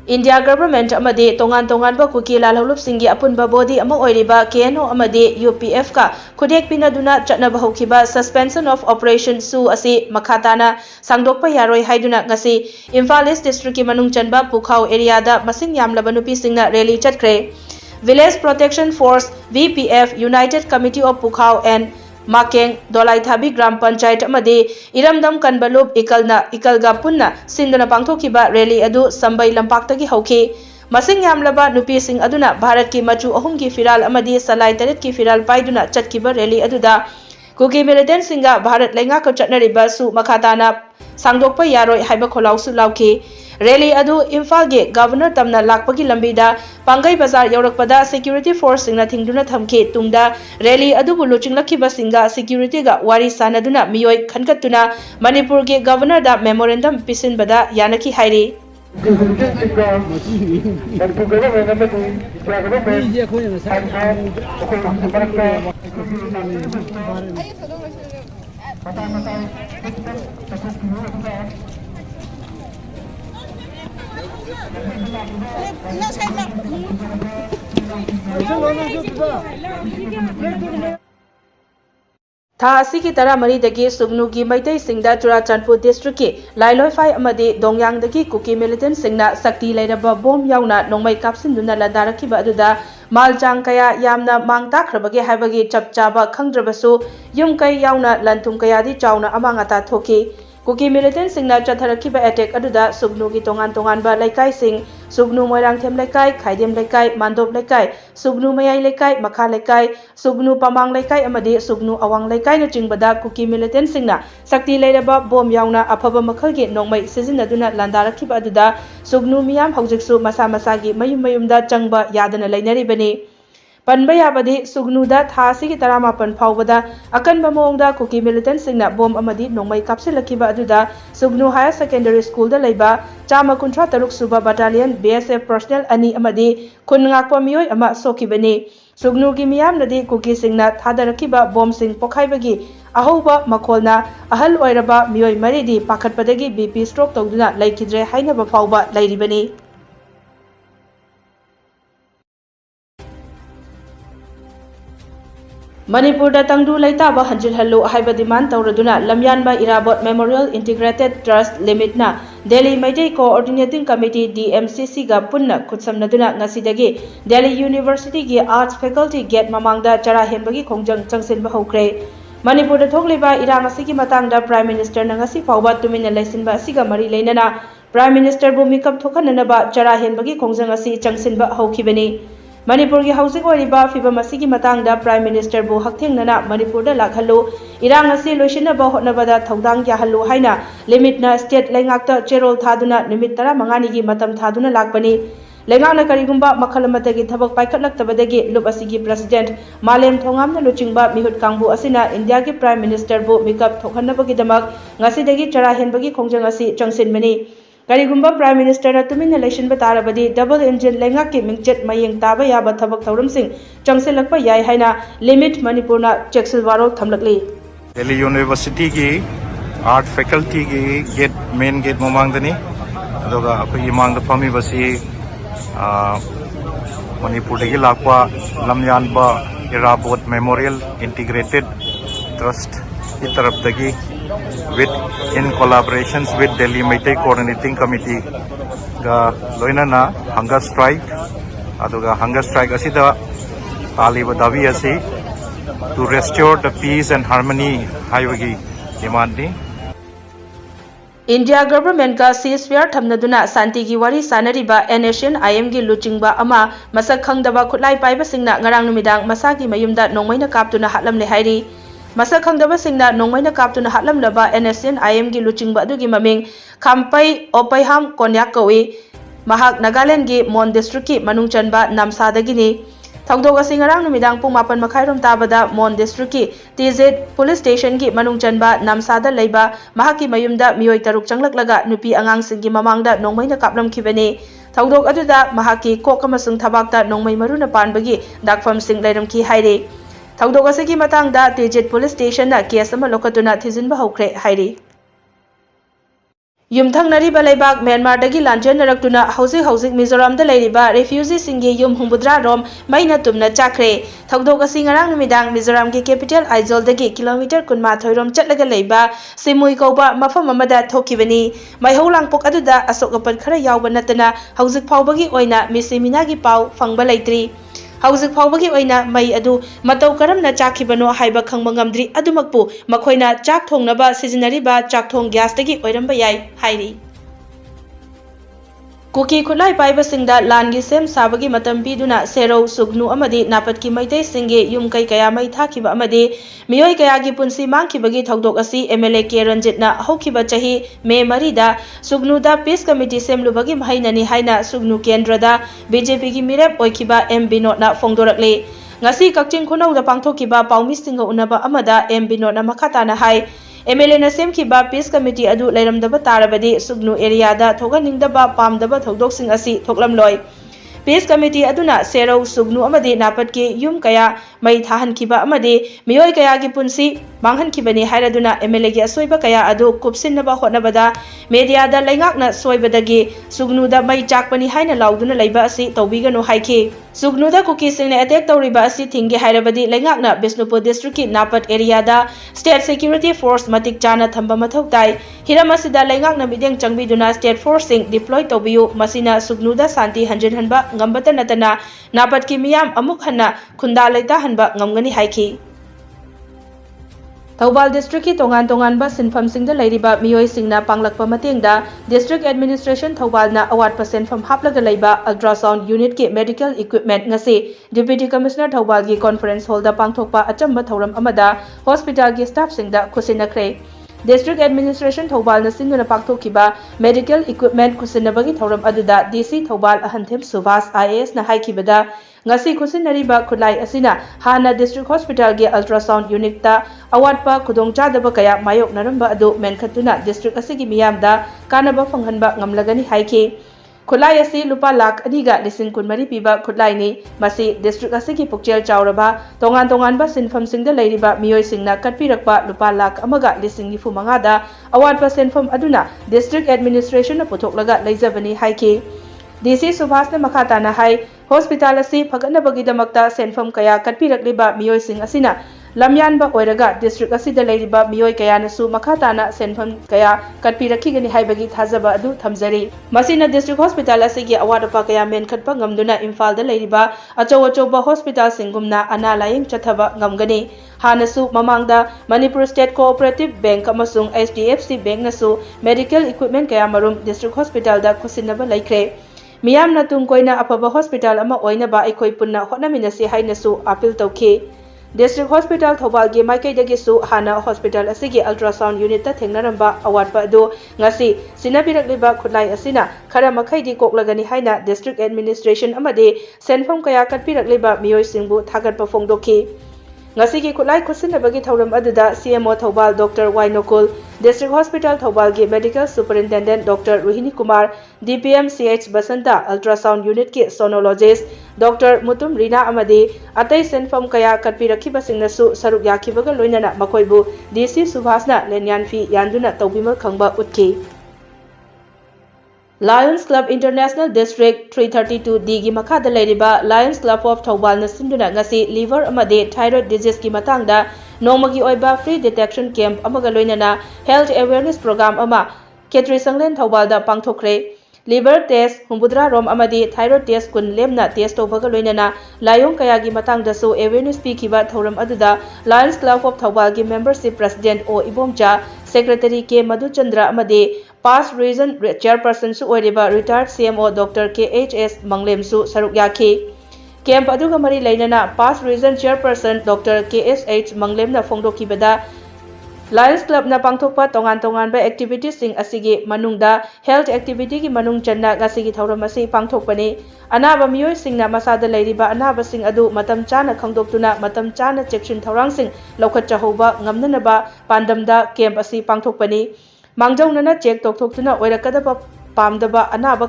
India government amade tongan ba kuki lalholop singi apunba body ama oiriba KNO amade UPF ka khudek pinaduna chatnaba hokiba suspension of operation su asi makhatana sangdokpa yaroi haiduna ngasi Imphal East district ki manung chanba Pukhau area da masing yamlaba nupi singna rally chatkre. Village Protection Force VPF United Committee of Pukhau and Makeng Dolai Thabi Gram Panchayat amade Iramdam Kanbalup Ikalga Punna Sinduna Pangthokiba rally adu Sambai Lampaktagi hauki masing yamlaba nupi sing aduna Bharat ki machu ahum ki firal amadi Salai Taret ki firal paiduna chatkiba rally aduda Kuki militant singa Bharat lenga ko chatnariba su makhatana sangdokpa yaroi haiba kholau su lauki rally adu Imphal ge governor tamna lakpagi lambida Pangai Bazar yaurakpada security force singna thingduna thamke tungda rally adu bu luchinglakhiba singa security ga wari sanaduna miyoi khankatuna Manipur ge governor da memorandum pisinbada yanaki hairi Tha asi ki tara mari dagi Sugnu gi maitai singda Churachandpur district ki Lailoi Phai amade Dongyang dagi Kuki militant singna sakti lairaba bom yauna nongmai kapsinduna ladarakhiba aduda maljang kaya yamna mangtakrabage haibagi chapchaba khangdrabasu yum kai yauna lantum kaya di chauna amangata thoki Kuki militant singna chatharakiba attack aduda Sugnu gi tongan ba laikai sing Sugnu Moirang Them laikai Khaidem laikai Mandop laikai Sugnu Mayai laikai Makha laikai Sugnu Pamang laikai amadi Sugnu Awang laikai na jingbada Kuki militant singna sakti lairaba bom yauna afaba makhalgi nongmai sizinaduna landarakiba aduda Sugnu miyam haujiksu masa masagi mayumda changba yadana lainaribani Panba yabadi Sugnu da thasi ki taramapan phawbada akanba mongda Kuki militant singna bom amadi nongmai kapsilakiba aduda Sugnu Higher Secondary School da leiba chama kunthra taruk suba battalion BSF personnel ani amadi kun ngakpa miyoi ama sokibani Sugnu gi miyam nadi Kuki singna thadarakiba bom sing pokhaibagi ahoba makolna ahal oiraba miyoi maridi pakhatpadagi BP stroke tawduna laikidre hainaba phawba lairibani Manipur da tangdu laitaba hanjil hallo haiba demand tawraduna lamyanba Irabot Memorial Integrated Trust Limit na Delhi Maitei Coordinating Committee DMCC ga punna khutsamnaduna ngasidagi Delhi University gi Arts Faculty Gate mamangda chara henbagi khongjang changsinba hokre Manipur da thokliba irang asigi matangda Prime Minister na ngasi phawba tumina laisinba asiga mari leinana Prime Minister bu mikap thokhananaba chara henbagi khongjang asi changsinba hokibani Manipur ki housing oriba fibam asigi matangda Prime Minister bu haktengnana Manipur da lakhallu irang asi loisinaba hotnabada thodang yahallu haina limit na state lengakta cherol thaduna numit 15 gi matam thaduna lakpani lengakna karigumba makhalamatagi thabak paikhatlaktabadagi lup asigi president Malem Thongamna luchingba mihut kangbu asina India ki Prime Minister bu mikap thokhanabagi damak ngasidagi chara henbagi khongjang asi changsinmani Karigumba Prime Minister na tumina election batarabadi double engine lengak ki mingchet mayeng taba yaba thabak thauram sing changsilakpa yai haina limit Manipur na cheksilwaro thamlakli Delhi University ki art faculty ki gate main gate mamangdani adoga akoi imangda phami basi Manipur dagi lakwa lamyanba Irabot Memorial Integrated Trust ki taraf dagi with in collaborations with Delhi Maitei Coordinating Committee ga loina na hunger strike asida taliba dawi asi to restore the peace and harmony haibagi demand ni India government ka ceasefire thamnaduna santi gi wari sanariba NASIAN IM gi luchingba ama masak khangdaba khutlai paiba singna ngarang numidang masagi mayumda nongmaina kaptuna hatlamle hairi Masak khangdaba singna nongmaina kaptuna hatlamlaba NASIAN IM gi luchingba adugi maming Khampai Opaiham Konyak kawi mahak Nagaland gi Mon district ki manungchanba namsadagini Thongdog asi ngarang numidang pung 8 makhairom tabada Mon district ki TZ police station ki manungchanba namsada leiba mahaki mayumda miyoi taruk changlaklaga nupi angang singgi mamangda nongmaina kaplamkhibani ꯊꯧꯗꯣꯛ ꯑꯗꯨꯗ ꯃꯍꯥꯛꯀꯤ ꯀꯣꯛ ꯑꯃꯁꯨꯡ ꯊꯕꯥꯛꯇ ꯅꯣꯡꯃꯩ ꯃꯔꯨꯅ ꯄꯥꯟꯕꯒꯤ ꯗꯥꯛꯐꯝꯁꯤꯡ ꯂꯩꯔꯝꯈꯤ ꯍꯥꯏꯔꯤ ꯊꯧꯗꯣꯛ ꯑꯁꯤꯒꯤ ꯃꯇꯥꯡꯗ ꯇꯤꯖꯤꯠ ꯄꯨꯂꯤꯁ ꯁ꯭ꯇꯦꯁꯟꯅ ꯀꯦꯁ ꯑꯃ ꯂꯧꯈꯠꯇꯨꯅ ꯊꯤꯖꯤꯟꯕ ꯍꯧꯈ꯭ꯔꯦ ꯍꯥꯏꯔꯤ ꯌꯨꯝꯊꯪꯅꯔꯤꯕ ꯂꯩꯕꯥꯛ ꯃ꯭ꯌꯥꯟꯃꯥꯔꯗꯒꯤ ꯂꯥꯟꯖꯦꯟꯅꯔꯛꯇꯨꯅ ꯍꯧꯖꯤꯛ ꯃꯤꯖꯣꯔꯥꯝꯗ ꯂꯩꯔꯤꯕ ꯔꯦꯐ꯭ꯌꯨꯖꯤꯁꯤꯡꯒꯤ ꯌꯨꯝ ꯍꯨꯝꯐꯨꯇꯔꯥꯔꯣꯝ ꯃꯩꯅ ꯇꯨꯝꯅ ꯆꯥꯛꯈ꯭ꯔꯦ ꯊꯧꯗꯣꯛ ꯑꯁꯤ ꯉꯔꯥꯡ ꯅꯨꯃꯤꯗꯥꯡ ꯃꯤꯖꯣꯔꯥꯝꯒꯤ ꯀꯦꯄꯤꯇꯦꯜ ꯑꯥꯏꯖꯣꯜꯗꯒꯤ ꯀꯤꯂꯣꯃꯤꯇꯔ 12ꯔꯣꯝ ꯆꯠꯂꯒ ꯂꯩꯕ ꯁꯤꯃꯨꯏ ꯀꯧꯕ ꯃꯐꯝ ꯑꯃꯗ ꯊꯣꯛꯈꯤꯕꯅꯤ ꯃꯩꯍꯧ ꯂꯥꯡꯄꯣꯛ ꯑꯗꯨꯗ ꯑꯁꯣꯛ ꯑꯄꯟ ꯈꯔ ꯌꯥꯎꯕ ꯅꯠꯇꯅ ꯍꯧꯖꯤꯛ ꯐꯥꯎꯕꯒꯤ ꯑꯣꯏꯅ ꯃꯤꯁꯤ ꯃꯤꯅꯥꯒꯤ ꯄꯥꯎ ꯐꯪꯕ ꯂꯩꯇ꯭ꯔꯤ ꯍꯧꯖꯤꯛ ꯐꯥꯎꯕꯒꯤ ꯑꯣꯏꯅ ꯃꯩ ꯑꯗꯨ ꯃꯇꯧ ꯀꯔꯝꯅ ꯆꯥꯛꯈꯤꯕꯅꯣ ꯍꯥꯏꯕ ꯈꯪꯕ ꯉꯝꯗ꯭ꯔꯤ ꯑꯗꯨꯃꯛꯄꯨ ꯃꯈꯣꯏꯅ ꯆꯥꯛ ꯊꯣꯡꯅꯕ ꯁꯤꯖꯤꯟꯅꯔꯤꯕ ꯆꯥꯛꯊꯣꯡ ꯒ꯭ꯌꯥꯁꯇꯒꯤ ꯑꯣꯏꯔꯝꯕ ꯌꯥꯏ ꯍꯥꯏꯔꯤ कुकी खुलाई पाइबसिंगदा लानगी सेम साबगी मतम पीदुना सेरौ सुगनु अमदी नापतकी मैतै सिंगे युम कै कया मै थाखिबा अमदी मियोय कयागी पुंसी मांगखिबगी थौदोक असि एमएलए के रंजितना हौखिबा चही मे मरीदा सुगनुदा पीस कमिटी सेमलुबगी महिननी हाइना सुगनु केंद्रदा बीजेपी की मिरेप ओइखिबा M बिनोदना फोंदोरकले ngasi kakching khunauda pangthokiba paumi-singa unaba amada M Binodna makhatana hai MLA na semkhiba peace committee adu leiramdaba tarabadi sugnu area da thoganingdaba pamdaba thodok-sing asi thoklamloi peace committee aduna serau sugnu amadi napatki yum kaya mai thahankhiba amadi miyoi kaya gi punsi manghankibani hairaduna MLA gi asoiba kaya adu kupsinnaba hotnabada media da laingakna soibadagi sugnu da mai chakpani haina lauduna leiba asi tawbiganu haikhi sugnu da kuki singna attack tawriba asi thingi hairabadi laingakna Bisnupur district ki napat area da state security force matik chana thamba mathau tai hiram asida laingakna mideng changbiduna state force sing deploy tawbiyu masina sugnu da santi hanjin hanba ngambata natana napat ki miyam amuk hanna khunda laita hanba ngamgani haikhi Thobal district ki tongan ba sinfam singda leiriba miyoi singna panglakpa matengda district administration Thobal na award pa senfam haplaga leiba ultrasound unit ki medical equipment ngasi deputy commissioner Thobal gi conference hall da pangthokpa achamba thoram amada hospital gi staff singda khusinakre district administration Thobal na sinuna pangthokkiba medical equipment khusinabagi thoram aduda DC Thobal ahanthem Subhas IAS na haikibada ngasi khusinariba khulai asina hana district hospital ge ultrasound unit ta award pa khudongchadaba kaya mayok naramba adu menkhatuna district asigi miyamda kanaba fanghanba ngamlagani haiki khulai asi lupa lakh aniga lising kunmari piba khulai ni masi district asigi pukchel chawraba tongan ba sinfam singda leiriba miyoi singna katpirakpa lupa lakh amaga lising 95 da award pa senfam aduna district administration na puthoklaga leijabani haiki DC Subhas na makhatana hai hospital asi phagatnabagi-damakta senfam kaya katpirakliba miyoi sing asina lamyanba oiraga district asida leiriba miyoi kaya nasu makhatana senfam kaya katpirakhigani haibagi thajaba adu thamjari masina district hospital asigi award pa kaya menkhatpa ngamduna Imphal da leiriba achoba hospital singumna ana laying chathaba ngamgani hanasu mamangda Manipur State Cooperative Bank amasung HDFC Bank nasu medical equipment kaya marum district hospital da khusinaba laikre मियाम नतुंग कोइना अफबा hospital अमा ओइनबा अखोइ पुन्ना होनामिनसे हाइनसु अपील तौखि डिस्ट्रिक्ट हॉस्पिटल थौबाल गे माइकैदगिसु हाना हॉस्पिटल असिगे अल्ट्रासाउंड यूनिट ता थेंगनारंबा अवार्ड अदु ngasi सिनाबिरकलिबा खुलाई असिना खरा मखैदि कोक्लगनि हाइना डिस्ट्रिक्ट एडमिनिस्ट्रेशन अमदे सेनफम कया कटपिरकलिबा मियोइ सिंबु थागतपा फोंदोखि ngasi ki khulai khusinabagi thauram aduda CMO Thobal Dr. Wainokul District Hospital Thobal gi Medical Superintendent Dr. Ruhini Kumar DPM CH Basanta Ultrasound Unit ki Sonologist Dr. Mutum Rina amadi atai senfam kaya katpirakhiba singnasu saruk yakhibaga loinana makoibu DC Subhasna lenyan fi yanduna tawbima khangba utki Lions Club International District 332 D gi makhada leiriba Lions Club of Thobal na sinduna ngasi liver amade thyroid disease ki matangda nongmagi oiba free detection camp amaga loinana health awareness program ama Ketri Sanglen Thobal da pangthokre liver test humbudra rom amadi thyroid test kun lemna test tobaga loinana layong kaya gi matangda so awareness pikiba thoram aduda Lions Club of Thobal gi membership president O Ibomcha secretary K Madhuchandra amadi past region chairperson su oiriba retired CMO Dr. KHS Manglem su saruk yakhi camp aduga mari leinana past region chairperson Dr. KSH Manglem na phongdokibada Lions Club na pangthokpa tongan ba activities sing asigi manungda health activity ki manung channa gasigi thauram asi pangthokpani anaba miyoi singna masada leiriba anaba sing adu matam chana khangdoktuna matam chana chection thaurang sing lokhat chahoba ngamnanaba pandamda camp asi pangthokpani Mangjong nana check tokthokna oirakadaba ꯄꯥꯝꯗꯕ ꯑꯅꯥꯕ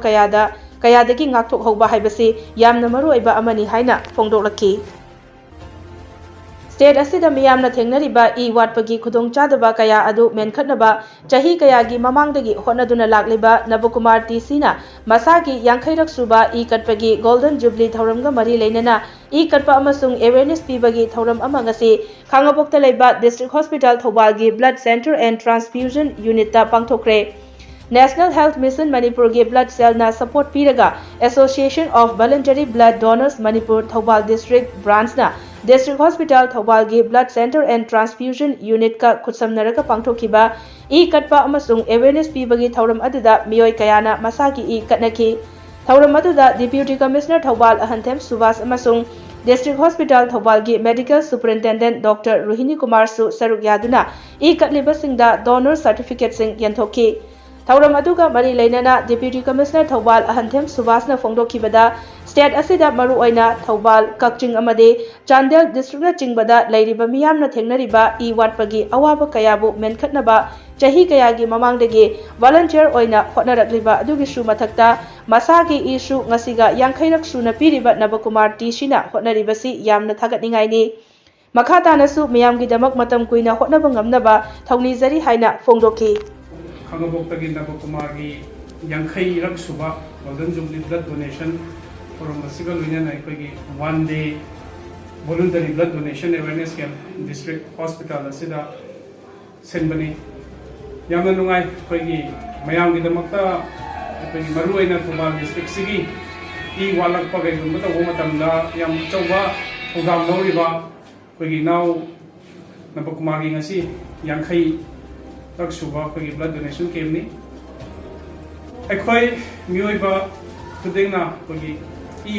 ꯀꯌꯥꯗꯒꯤ ꯉꯥꯛꯊꯣꯛꯍꯧꯕ ꯍꯥꯏꯕꯁꯤ ꯌꯥꯝꯅ ꯃꯔꯨꯑꯣꯏꯕ ꯑꯃꯅꯤ ꯍꯥꯏꯅ ꯐꯣꯡꯗꯣꯛꯂꯛꯈꯤ꯫ State ꯑꯁꯤꯗ ꯃꯤꯌꯥꯝꯅ ꯊꯦꯡꯅꯔꯤꯕ ꯋꯥꯠꯄꯒꯤ ꯈꯨꯗꯣꯡꯆꯥꯗꯕ ꯀꯌꯥ ꯑꯗꯨ ꯃꯦꯟꯈꯠꯅꯕ ꯆꯍꯤ ꯀꯌꯥꯒꯤ ꯃꯃꯥꯡꯗꯒꯤ ꯍꯣꯠꯅꯗꯨꯅ ꯂꯥꯛꯂꯤꯕ ꯅꯕꯀꯨꯃꯥꯔ ꯇꯤ.ꯁꯤꯅ ꯃꯁꯥꯒꯤ 50ꯔꯛ ꯁꯨꯕ ꯀꯠꯄꯒꯤ ꯒꯣꯜꯗꯟ ꯖꯨꯕꯂꯤ ꯊꯧꯔꯝꯒ ꯃꯔꯤ ꯂꯩꯅꯅ ꯀꯠꯄ ꯑꯃꯁꯨꯡ ꯑꯦꯋꯦꯌꯔꯅꯦꯁ ꯄꯤꯕꯒꯤ ꯊꯧꯔꯝ ꯑꯃ ꯉꯁꯤ ꯈꯥꯡꯉꯕꯣꯛꯇ ꯂꯩꯕ ꯗꯤꯁꯇ꯭ꯔꯤꯛ ꯍꯣꯁꯄꯤꯇꯥꯜ ꯊꯧꯕꯥꯜꯒꯤ ꯕ꯭ꯂꯗ ꯁꯦꯟꯇꯔ ꯑꯦꯟড ꯇ꯭ꯔꯥꯟꯁꯐ꯭ꯌꯨꯖꯟ ꯌꯨꯅꯤꯠꯇ ꯄꯥꯡꯊꯣꯛꯈ꯭ꯔꯦ꯫ ꯅꯦꯁꯅꯦꯜ ꯍꯦꯜꯊ ꯃꯤꯁꯟ ꯃꯅꯤꯄꯨꯔꯒꯤ ꯕ꯭ꯂꯗ ꯁꯦꯜꯅ ꯁꯄꯣꯔꯠ ꯄꯤꯔꯒ association of voluntary blood donors Manipur Thoubal district ꯕ꯭ꯔꯥꯟꯆꯅ ꯗꯤꯁꯇ꯭ꯔꯤꯛ ꯍꯣꯁꯄꯤꯇꯥꯜ ꯊꯧꯕꯥꯜꯒꯤ ꯕ꯭ꯂꯗ ꯁꯦꯟꯇꯔ ꯑꯦꯟड ꯇ꯭ꯔꯥꯟꯁꯐ꯭ꯌꯨꯖꯟ ꯌꯨꯅꯤꯠꯀ ꯈꯨꯠꯁꯝꯅꯔꯒ ꯄꯥꯡꯊꯣꯛꯈꯤꯕ ꯀꯠꯄ ꯑꯃꯁꯨꯡ ꯑꯦꯋꯦꯌꯔꯅꯦꯁ ꯄꯤꯕꯒꯤ ꯊꯧꯔꯝ ꯑꯗꯨꯗ ꯃꯤꯑꯣꯏ ꯀꯌꯥꯅ ꯃꯁꯥꯒꯤ ꯀꯠꯅꯈꯤ꯫ ꯊꯧꯔꯝ ꯑꯗꯨꯗ ꯗꯤꯄ꯭ꯌꯨꯇꯤ ꯀꯃꯤꯁꯅꯔ ꯊꯧꯕꯥꯜ ꯑꯍꯟꯊꯦꯝ ꯁꯨꯕꯥꯁ ꯑꯃꯁꯨꯡ ꯗꯤꯁꯇ꯭ꯔꯤꯛ ꯍꯣꯁꯄꯤꯇꯥꯜ ꯊꯧꯕꯥꯜꯒꯤ ꯃꯦꯗꯤꯀꯦꯜ ꯁꯨꯄꯔꯤꯟꯇꯦꯟꯗꯦꯟꯠ ꯗꯣꯛꯇꯔ ꯔꯣꯍꯤꯅꯤ ꯀꯨꯃꯥꯔꯁꯨ ꯁꯔꯨꯛ ꯌꯥꯗꯨꯅ ꯀꯠꯂꯤꯕꯁꯤꯡꯗ ꯗꯣꯅꯔ ꯁꯔꯇꯤꯐꯤꯀꯦꯠꯁꯤꯡ ꯌꯦꯟꯊꯣꯛꯈꯤ꯫ ꯊꯧꯔꯝ ꯑꯗꯨꯒ ꯃꯔꯤ ꯂꯩꯅꯅ ꯗꯤꯄ꯭ꯌꯨꯇꯤ ꯀꯃꯤꯁꯅꯔ ꯊꯧꯕꯥꯜ ꯑꯍꯟꯊꯦꯝ ꯁꯨꯕꯥꯁꯅ ꯐꯣꯡꯗꯣꯛꯈꯤꯕꯗ ꯁ꯭ꯇꯦꯠ ꯑꯁꯤꯗ ꯃꯔꯨꯑꯣꯏꯅ ꯊꯧꯕꯥꯜ, ꯀꯛꯆꯤꯡ ꯑꯃꯗꯤ ꯆꯥꯟꯗꯦꯜ ꯗꯤꯁꯇ꯭ꯔꯤꯛꯅꯆꯤꯡꯕꯗ ꯂꯩꯔꯤꯕ ꯃꯤꯌꯥꯝꯅ ꯊꯦꯡꯅꯔꯤꯕ ꯋꯥꯠꯄꯒꯤ ꯑꯋꯥꯕ ꯀꯌꯥꯕꯨ ꯃꯦꯟꯈꯠꯅꯕ ꯆꯍꯤ ꯀꯌꯥꯒꯤ ꯃꯃꯥꯡꯗꯒꯤ ꯚꯣꯂꯨꯟꯇꯤꯌꯔ ꯑꯣꯏꯅ ꯍꯣꯠꯅꯔꯛꯂꯤꯕ ꯑꯗꯨꯒꯤꯁꯨ ꯃꯊꯛꯇ ꯃꯁꯥꯒꯤ ꯁꯨ ꯉꯁꯤꯒ 50ꯔꯛ ꯁꯨꯅ ꯄꯤꯔꯤꯕ ꯅꯕꯀꯨꯃꯥꯔ ꯇꯤ.ꯁꯤꯅ ꯍꯣꯠꯅꯔꯤꯕꯁꯤ ꯌꯥꯝꯅ ꯊꯥꯒꯠꯅꯤꯡꯉꯥꯏꯅꯤ꯫ ꯃꯈꯥ ꯇꯥꯅꯁꯨ ꯃꯤꯌꯥꯝꯒꯤꯗꯃꯛ ꯃꯇꯝ ꯀꯨꯏꯅ ꯍꯣꯠꯅꯕ ꯉꯝꯅꯕ ꯊꯧꯅꯤꯖꯔꯤ ꯍꯥꯏꯅ ꯐꯣꯡꯗꯣꯛꯈꯤ꯫ ꯈꯥꯡꯉꯕꯣꯛꯇꯒꯤ ꯅꯕꯀꯨꯃꯥꯔꯒꯤ 50ꯔꯛ ꯁꯨꯕ ꯒꯣꯜꯗꯟ ꯖꯨꯕꯂꯤ ꯕ꯭ꯂꯗ ꯗꯣꯅꯦꯁꯟ ꯊꯧꯔꯝ ꯑꯁꯤꯒ ꯂꯣꯏꯅꯅ ꯑꯩꯈꯣꯏꯒꯤ 1 ꯗꯦ voluntary blood donation awareness camp district hospital ꯑꯁꯤꯗ ꯁꯤꯟꯕꯅꯤ꯫ ꯌꯥꯝꯅ ꯅꯨꯡꯉꯥꯏ ꯑꯩꯈꯣꯏꯒꯤ ꯃꯌꯥꯝꯒꯤꯗꯃꯛꯇ ꯑꯩꯈꯣꯏꯒꯤ ꯃꯔꯨꯑꯣꯏꯅ ꯊꯧꯕꯥꯜ ꯗꯤꯁꯇ꯭ꯔꯤꯛꯁꯤꯒꯤ ꯋꯥꯠꯂꯛꯄ ꯀꯩꯒꯨꯝꯕ ꯇꯧꯕ ꯃꯇꯝꯗ ꯌꯥꯝ ꯑꯆꯧꯕ ꯊꯧꯗꯥꯡ ꯂꯧꯔꯤꯕ ꯑꯩꯈꯣꯏꯒꯤ ꯏꯅꯥꯎ ꯅꯕꯀꯨꯃꯥꯔꯒꯤ ꯉꯁꯤ 50ꯔꯛ ꯁꯨꯕ ꯑꯩꯈꯣꯏꯒꯤ ꯕ꯭ꯂꯗ ꯗꯣꯅꯦꯁꯟ ꯀꯦꯝꯞꯅꯤ꯫ ꯑꯩꯈꯣꯏ ꯃꯤꯑꯣꯏꯕ ꯈꯨꯗꯤꯡꯅ ꯑꯩꯈꯣꯏꯒꯤ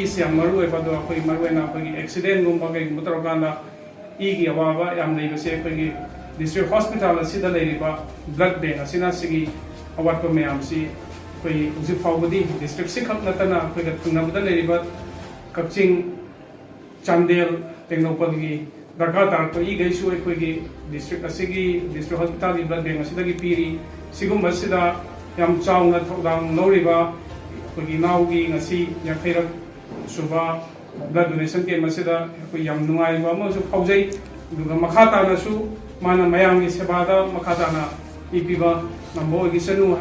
ꯏꯁꯤ ꯌꯥꯝ ꯃꯔꯨꯑꯣꯏꯕ ꯑꯗꯣ ꯑꯩꯈꯣꯏ ꯃꯔꯨꯑꯣꯏꯅ ꯑꯩꯈꯣꯏꯒꯤ ꯑꯦꯛꯁꯤꯗꯦꯟꯒꯨꯝꯕ ꯀꯩꯒꯨꯝꯕ ꯇꯧꯔꯀꯥꯟꯗ ꯏꯒꯤ ꯑꯋꯥꯕ ꯌꯥꯝ ꯂꯩꯕꯁꯦ ꯑꯩꯈꯣꯏꯒꯤ ꯗꯤꯁꯇ꯭ꯔꯤꯛ ꯍꯣꯁꯄꯤꯇꯥꯜ ꯑꯁꯤꯗ ꯂꯩꯔꯤꯕ ꯕ꯭ꯂꯗ ꯕꯦꯡꯛ ꯑꯁꯤꯅ ꯁꯤꯒꯤ ꯑꯋꯥꯠꯄ ꯃꯌꯥꯝꯁꯤ ꯑꯩꯈꯣꯏ ꯍꯧꯖꯤꯛ ꯐꯥꯎꯕꯗꯤ ꯗꯤꯁꯇ꯭ꯔꯤꯛꯁꯤ ꯈꯛ ꯅꯠꯇꯅ ꯑꯩꯈꯣꯏꯒ ꯊꯪꯅꯕꯗ ꯂꯩꯔꯤꯕ ꯀꯛꯆꯤꯡ, ꯆꯥꯟꯗꯦꯜ, ꯇꯦꯡꯅꯧꯄꯜꯒꯤ ꯗꯔꯀꯥꯔ ꯇꯥꯔꯛꯄ ꯏꯈꯩꯁꯨ ꯑꯩꯈꯣꯏꯒꯤ ꯗꯤꯁꯇ꯭ꯔꯤꯛ ꯑꯁꯤꯒꯤ ꯗꯤꯁꯇ꯭ꯔꯤꯛ ꯍꯣꯁꯄꯤꯇꯥꯜꯒꯤ ꯕ꯭ꯂꯗ ꯕꯦꯡꯛ ꯑꯁꯤꯗꯒꯤ ꯄꯤꯔꯤ꯫ ꯁꯤꯒꯨꯝꯕꯁꯤꯗ ꯌꯥꯝ ꯆꯥꯎꯅ ꯊꯧꯗꯥꯡ ꯂꯧꯔꯤꯕ ꯑꯩꯈꯣꯏꯒꯤ ꯏꯅꯥꯎꯒꯤ ꯉꯁꯤ 50ꯔꯛ ꯁꯨꯕ ꯕ꯭ꯂꯗ ꯗꯣꯅꯦꯁꯟ ꯀꯦꯝꯞ ꯑꯁꯤꯗ ꯑꯩꯈꯣই ꯌꯥꯝ ꯅꯨꯡꯉꯥꯏꯕ ꯑꯃꯁꯨ ꯐꯥꯎꯖꯩ꯫ ꯑꯗꯨꯒ ꯃꯈꯥ ꯇꯥꯅꯁꯨ ꯃꯥꯅ ꯃꯌꯥꯝꯒꯤ ꯁꯦꯕꯥꯗ ꯃꯈꯥ ꯇꯥꯅ ꯄꯤꯕꯤꯕ ꯉꯝꯕ ꯑꯣꯏꯈꯤꯁꯅꯨ꯫